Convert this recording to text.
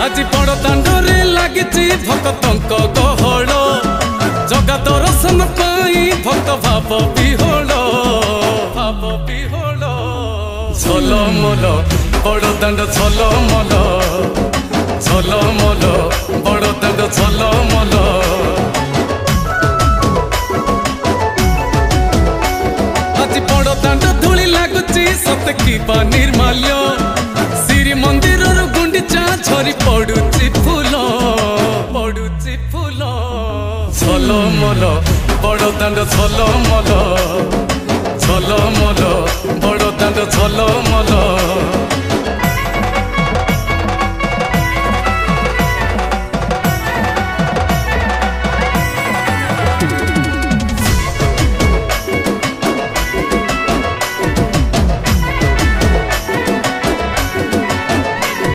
আজি बड़ दांडरे लागिची भक्तंक गहळ जगा दर्शन पाई भक्त भाव विहोल झलमल बड़ दांड झलमल झलमल बड़ दांड झलमल আজি बड़ दांड धूली लागुची सत की निर्माल्य श्री मंदिर गुंडीचा झरी पड़ुची फूल झलमल बड़ दांड झलमल झलमल बड़ दांड झलमल।